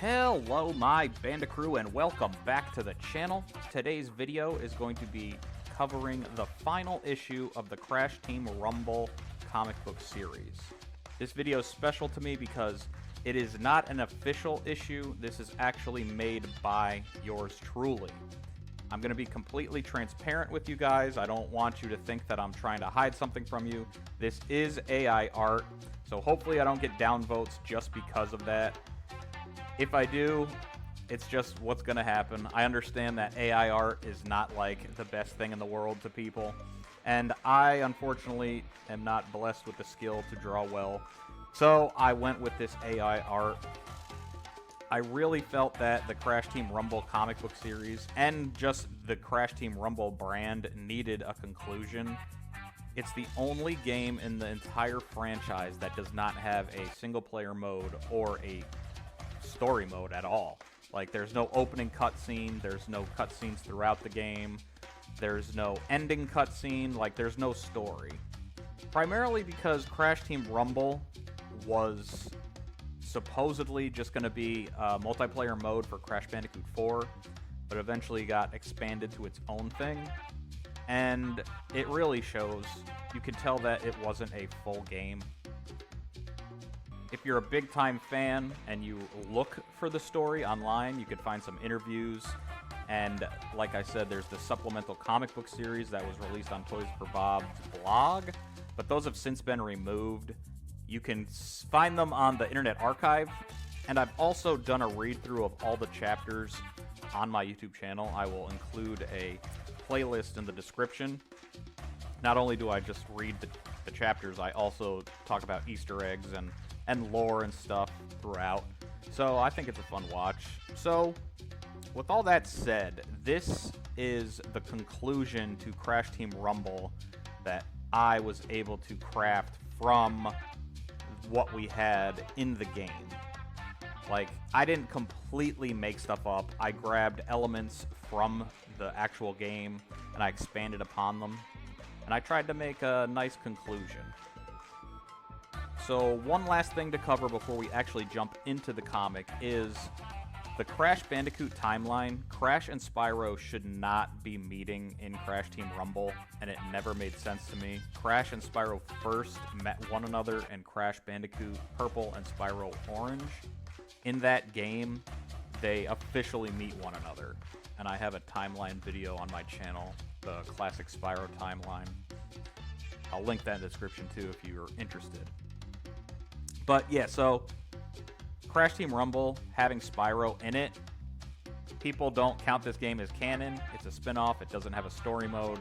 Hello my Bandicrew and welcome back to the channel. Today's video is going to be covering the final issue of the Crash Team Rumble comic book series. This video is special to me because it is not an official issue. This is actually made by yours truly. I'm going to be completely transparent with you guys. I don't want you to think that I'm trying to hide something from you. This is AI art, so hopefully I don't get downvotes just because of that. If I do, it's just what's going to happen. I understand that AI art is not like the best thing in the world to people, and I unfortunately am not blessed with the skill to draw well, so I went with this AI art. I really felt that the Crash Team Rumble comic book series and just the Crash Team Rumble brand needed a conclusion. It's the only game in the entire franchise that does not have a single player mode or a story mode at all. Like, there's no opening cutscene, there's no cutscenes throughout the game, there's no ending cutscene, like there's no story. Primarily because Crash Team Rumble was supposedly just going to be a multiplayer mode for Crash Bandicoot 4, but eventually got expanded to its own thing, and it really shows. You can tell that it wasn't a full game. If you're a big-time fan and you look for the story online, you could find some interviews, and like I said, there's the supplemental comic book series that was released on Toys for Bob's blog, but those have since been removed. You can find them on the Internet Archive, and I've also done a read-through of all the chapters on my YouTube channel. I will include a playlist in the description. Not only do I just read the chapters, I also talk about Easter eggs and lore and stuff throughout. So I think it's a fun watch. So with all that said, this is the conclusion to Crash Team Rumble that I was able to craft from what we had in the game. Like, I didn't completely make stuff up. I grabbed elements from the actual game and I expanded upon them, and I tried to make a nice conclusion. So one last thing to cover before we actually jump into the comic is the Crash Bandicoot timeline. Crash and Spyro should not be meeting in Crash Team Rumble, and it never made sense to me. Crash and Spyro first met one another in Crash Bandicoot Purple and Spyro Orange. In that game, they officially meet one another, and I have a timeline video on my channel, the Classic Spyro timeline. I'll link that in the description too if you're interested. But yeah, so Crash Team Rumble having Spyro in it, people don't count this game as canon. It's a spin-off. It doesn't have a story mode,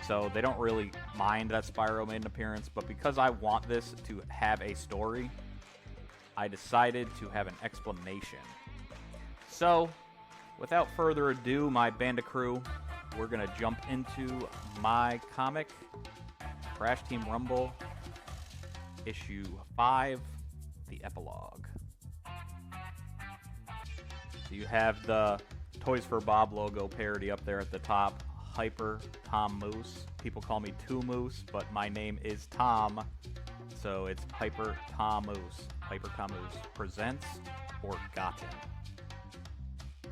so they don't really mind that Spyro made an appearance. But because I want this to have a story, I decided to have an explanation. So without further ado, my Bandicrew, we're going to jump into my comic, Crash Team Rumble, issue 5, the Epilogue. So you have the Toys for Bob logo parody up there at the top, HyperTom-oose. People call me 2-Moose, but my name is Tom, so it's HyperTom-oose. HyperTom-oose presents Forgotten.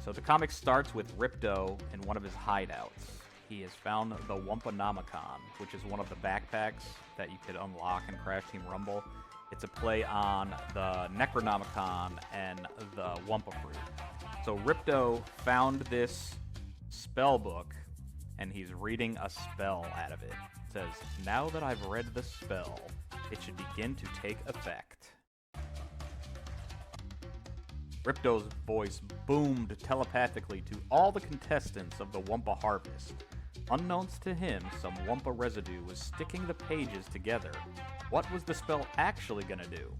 So the comic starts with Ripto in one of his hideouts. He has found the Wampanonomicon, which is one of the backpacks that you could unlock in Crash Team Rumble. It's a play on the Necronomicon and the Wumpa Fruit. So Ripto found this spell book, and he's reading a spell out of it. It says, "Now that I've read the spell, it should begin to take effect." Ripto's voice boomed telepathically to all the contestants of the Wumpa Harvest. Unknowns to him, some Wumpa residue was sticking the pages together. What was the spell actually going to do?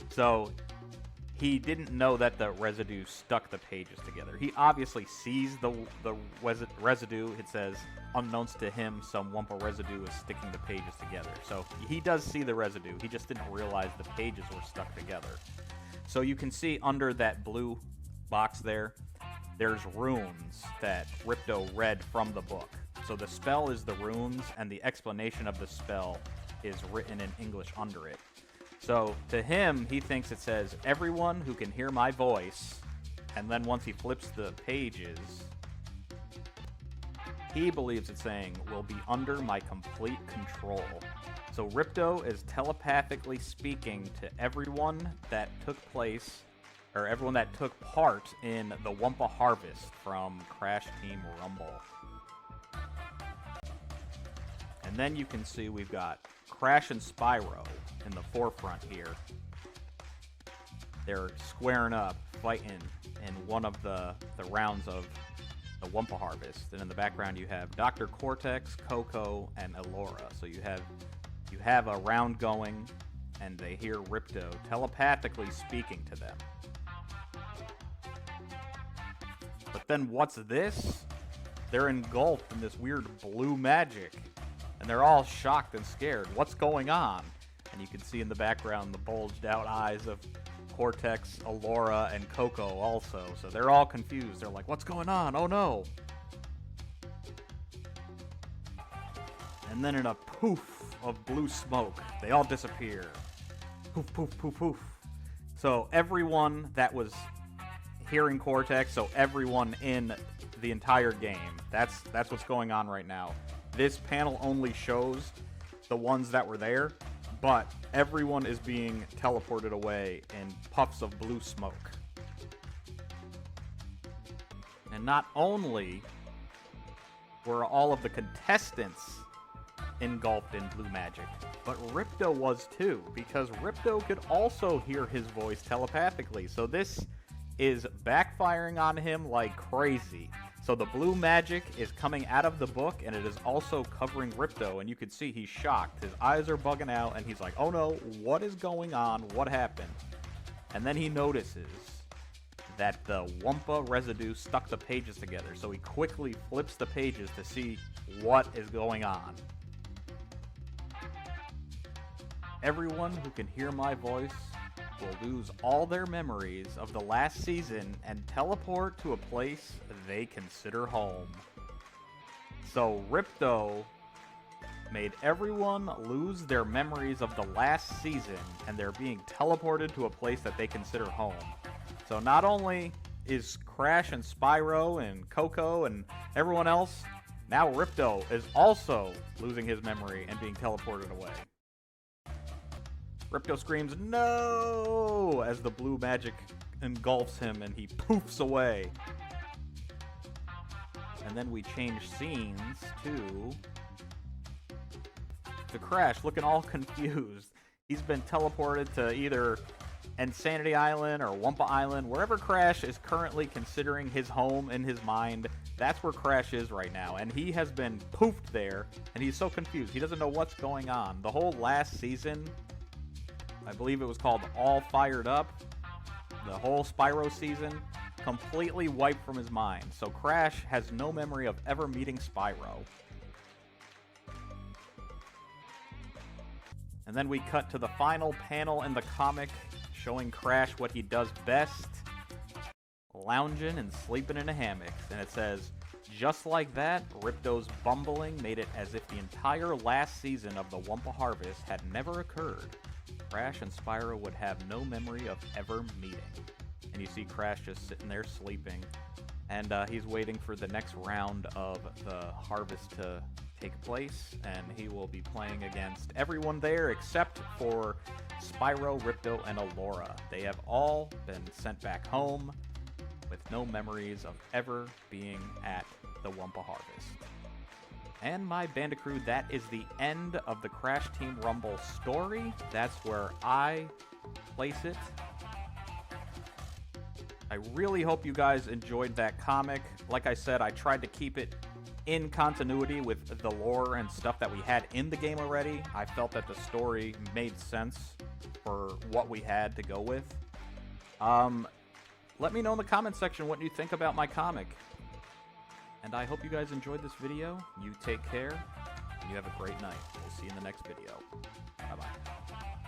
So he didn't know that the residue stuck the pages together. He obviously sees the residue. It says, unknowns to him, some Wumpa residue is sticking the pages together. So he does see the residue. He just didn't realize the pages were stuck together. So you can see under that blue box there's runes that Ripto read from the book. So the spell is the runes, and the explanation of the spell is written in English under it. So to him, he thinks it says, "Everyone who can hear my voice And then once he flips the pages, he believes it's saying, will be under my complete control. So Ripto is telepathically speaking to everyone that took place, or everyone that took part in the Wumpa Harvest from Crash Team Rumble. And then you can see we've got Crash and Spyro in the forefront here. They're squaring up, fighting in one of the rounds of the Wumpa Harvest. And in the background you have Dr. Cortex, Coco, and Elora. So you have a round going, and they hear Ripto telepathically speaking to them. But then what's this? They're engulfed in this weird blue magic, and they're all shocked and scared. What's going on? And you can see in the background the bulged out eyes of Cortex, Elora, and Coco also. So they're all confused. They're like, what's going on? Oh no. And then in a poof of blue smoke, they all disappear. Poof, poof, poof, poof. So everyone that was hearing Cortex, so everyone in the entire game, that's what's going on right now. This panel only shows the ones that were there, but everyone is being teleported away in puffs of blue smoke. And not only were all of the contestants engulfed in blue magic, but Ripto was too, because Ripto could also hear his voice telepathically. So this is backfiring on him like crazy. So the blue magic is coming out of the book, and it is also covering Ripto, and you can see he's shocked. His eyes are bugging out, and he's like, oh no, what is going on? What happened? And then he notices that the Wumpa residue stuck the pages together, so he quickly flips the pages to see what is going on. Everyone who can hear my voice will lose all their memories of the last season and teleport to a place they consider home. So Ripto made everyone lose their memories of the last season, and they're being teleported to a place that they consider home. So not only is Crash and Spyro and Coco and everyone else, now Ripto is also losing his memory and being teleported away. Ripto screams, no, as the blue magic engulfs him and he poofs away. And then we change scenes to Crash looking all confused. He's been teleported to either Insanity Island or Wumpa Island, wherever Crash is currently considering his home in his mind. That's where Crash is right now, and he has been poofed there, and he's so confused. He doesn't know what's going on. The whole last season, I believe it was called All Fired Up, the whole Spyro season, completely wiped from his mind. So Crash has no memory of ever meeting Spyro. And then we cut to the final panel in the comic, showing Crash what he does best, lounging and sleeping in a hammock. And it says, just like that, Ripto's bumbling made it as if the entire last season of the Wumpa Harvest had never occurred. Crash and Spyro would have no memory of ever meeting. And you see Crash just sitting there sleeping, and he's waiting for the next round of the harvest to take place, and he will be playing against everyone there except for Spyro, Ripto, and Elora. They have all been sent back home with no memories of ever being at the Wumpa Harvest. And my Bandicoot, that is the end of the Crash Team Rumble story. That's where I place it. I really hope you guys enjoyed that comic. Like I said, I tried to keep it in continuity with the lore and stuff that we had in the game already. I felt that the story made sense for what we had to go with. Let me know in the comment section what you think about my comic. And I hope you guys enjoyed this video. You take care, and you have a great night. We'll see you in the next video. Bye-bye.